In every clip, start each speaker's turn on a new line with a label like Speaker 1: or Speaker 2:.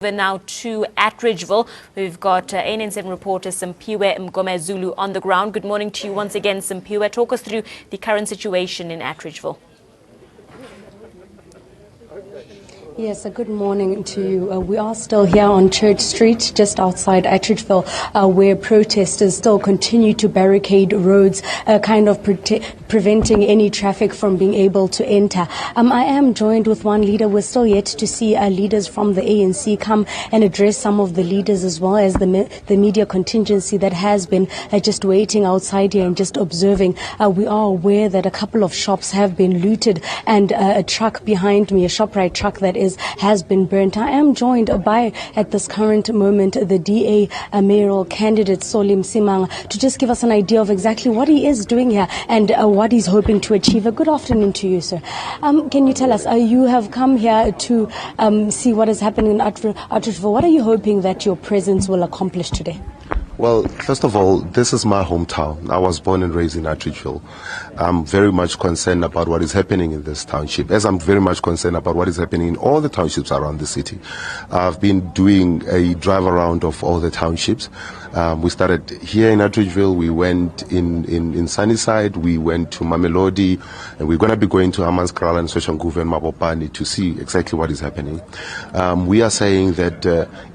Speaker 1: Over now to Atteridgeville. We've got ANN7 reporter Simpiwe Mgomezulu on the ground. Good morning to you once again, Simpiwe. Talk us through the current situation in Atteridgeville.
Speaker 2: Yes, good morning to you. We are still here on Church Street, just outside Atteridgeville, where protesters still continue to barricade roads, preventing any traffic from being able to enter. I am joined with one leader. We're still yet to see leaders from the ANC come and address some of the leaders, as well as the media contingency that has been just waiting outside here and just observing. We are aware that a couple of shops have been looted, and a truck behind me, a ShopRite truck has been burnt. I am joined by, at this current moment, the DA mayoral candidate, Msimanga, to just give us an idea of exactly what he is doing here and what he's hoping to achieve. Good afternoon to you, sir. Can you tell us, you have come here to see what is happening in Atteridgeville. What are you hoping that your presence will accomplish today?
Speaker 3: Well, first of all, this is my hometown. I was born and raised in Atteridgeville. I'm very much concerned about what is happening in this township, as I'm very much concerned about what is happening in all the townships around the city. I've been doing a drive around of all the townships. We started here in Atteridgeville, we went in Sunnyside, we went to Mamelodi, and we're going to be going to Hammanskraal and Soshanguve and Mabopane to see exactly what is happening. We are saying that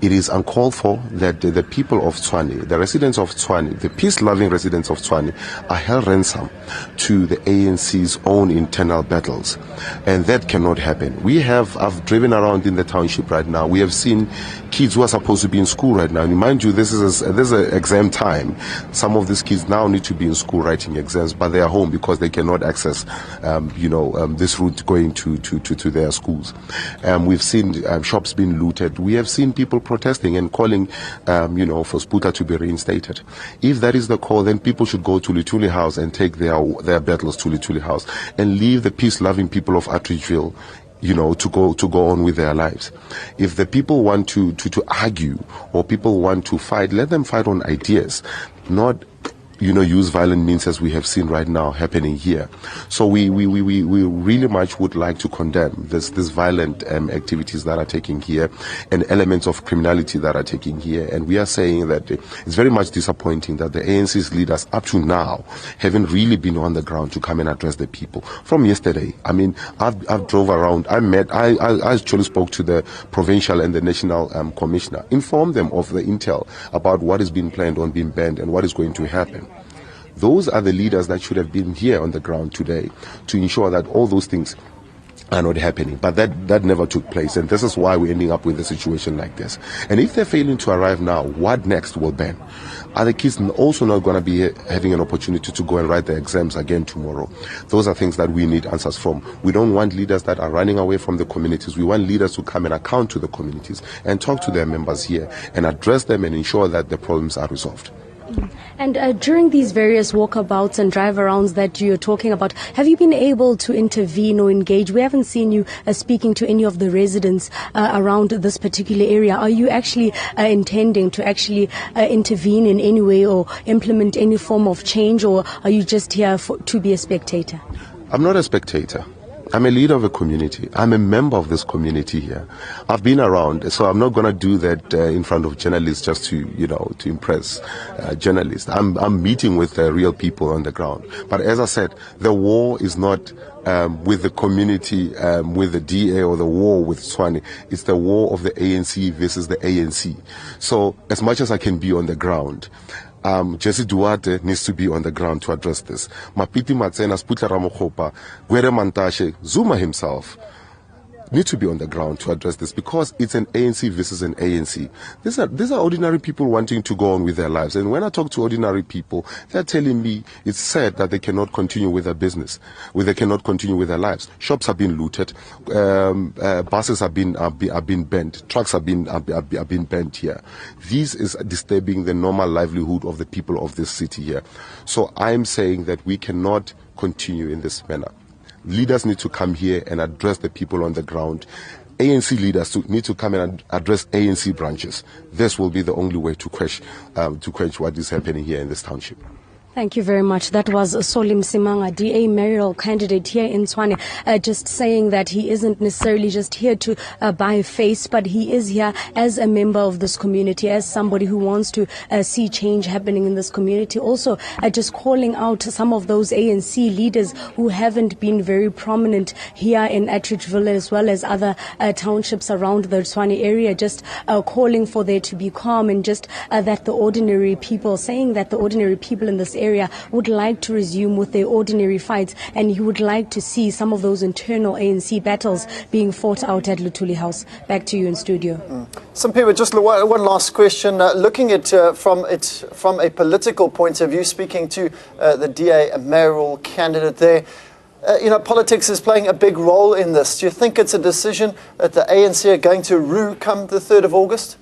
Speaker 3: it is uncalled for that the people of Tshwane, the residents of Tshwane, the peace-loving residents of Tshwane, are held ransom to the ANC's own internal battles. And that cannot happen. I've driven around in the township right now. We have seen kids who are supposed to be in school right now. And mind you, this is an exam time. Some of these kids now need to be in school writing exams, but they are home because they cannot access, this route going to their schools. We've seen shops being looted. We have seen people protesting and calling, for Sputa to be reinstated. If that is the call, then people should go to Lituli House and take their battles to Lituli House and leave the peace-loving people of Atteridgeville to go on with their lives. If the people want to argue or people want to fight, let them fight on ideas, not use violent means as we have seen right now happening here. So we really much would like to condemn this violent activities that are taking here and elements of criminality that are taking here. And we are saying that it's very much disappointing that the ANC's leaders up to now haven't really been on the ground to come and address the people. From yesterday, I mean, I've drove around, I actually spoke to the provincial and the national commissioner, informed them of the intel about what is being planned on being banned and what is going to happen. Those are the leaders that should have been here on the ground today to ensure that all those things are not happening. But that never took place, and this is why we're ending up with a situation like this. And if they're failing to arrive now, what next will ban? Are the kids also not going to be having an opportunity to go and write their exams again tomorrow? Those are things that we need answers from. We don't want leaders that are running away from the communities. We want leaders to come and account to the communities and talk to their members here and address them and ensure that the problems are resolved.
Speaker 2: And during these various walkabouts and drive-arounds that you're talking about, have you been able to intervene or engage? We haven't seen you speaking to any of the residents around this particular area. Are you actually intending to actually intervene in any way or implement any form of change, or are you just here to be a spectator?
Speaker 3: I'm not a spectator. I'm a leader of a community. I'm a member of this community here. I've been around, so I'm not going to do that in front of journalists just to impress journalists. I'm meeting with real people on the ground. But as I said, the war is not with the community, with the DA, or the war with Tshwane. It's the war of the ANC versus the ANC. So as much as I can be on the ground, Jesse Duarte needs to be on the ground to address this. Mapiti Matsena, Sputla Ramokgopa, Gwere Mantashe, Zuma himself need to be on the ground to address this, because it's an ANC versus an ANC. These are ordinary people wanting to go on with their lives. And when I talk to ordinary people, they're telling me it's sad that they cannot continue with their business, they cannot continue with their lives. Shops have been looted, buses have been bent, trucks have been bent here. This is disturbing the normal livelihood of the people of this city here. So I'm saying that we cannot continue in this manner. Leaders need to come here and address the people on the ground. ANC leaders need to come and address ANC branches. This will be the only way to quench what is happening here in this township.
Speaker 2: Thank you very much. That was Msimanga, DA mayoral candidate here in Tshwane, just saying that he isn't necessarily just here to buy face, but he is here as a member of this community, as somebody who wants to see change happening in this community. Also, just calling out some of those ANC leaders who haven't been very prominent here in Attridgeville, as well as other townships around the Tshwane area, just calling for there to be calm, and just that the ordinary people, saying that the ordinary people in this area would like to resume with their ordinary fights, and he would like to see some of those internal ANC battles being fought out at Luthuli House. Back to you in studio.
Speaker 4: Some people, just one last question. Looking at from a political point of view, speaking to the DA mayoral candidate there, politics is playing a big role in this. Do you think it's a decision that the ANC are going to rue come the 3rd of August?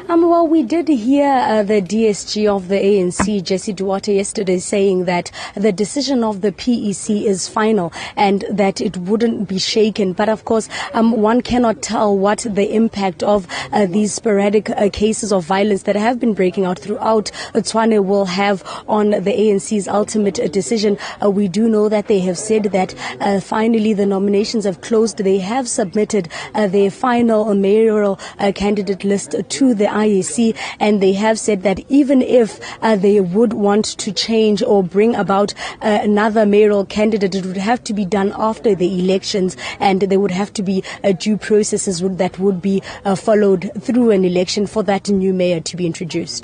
Speaker 2: Well, we did hear the DSG of the ANC, Jesse Duarte, yesterday saying that the decision of the PEC is final and that it wouldn't be shaken. But of course, one cannot tell what the impact of these sporadic cases of violence that have been breaking out throughout Tshwane will have on the ANC's ultimate decision. We do know that they have said that finally the nominations have closed. They have submitted their final mayoral candidate list to the IEC, and they have said that even if they would want to change or bring about another mayoral candidate, it would have to be done after the elections, and there would have to be due processes that would be followed through an election for that new mayor to be introduced.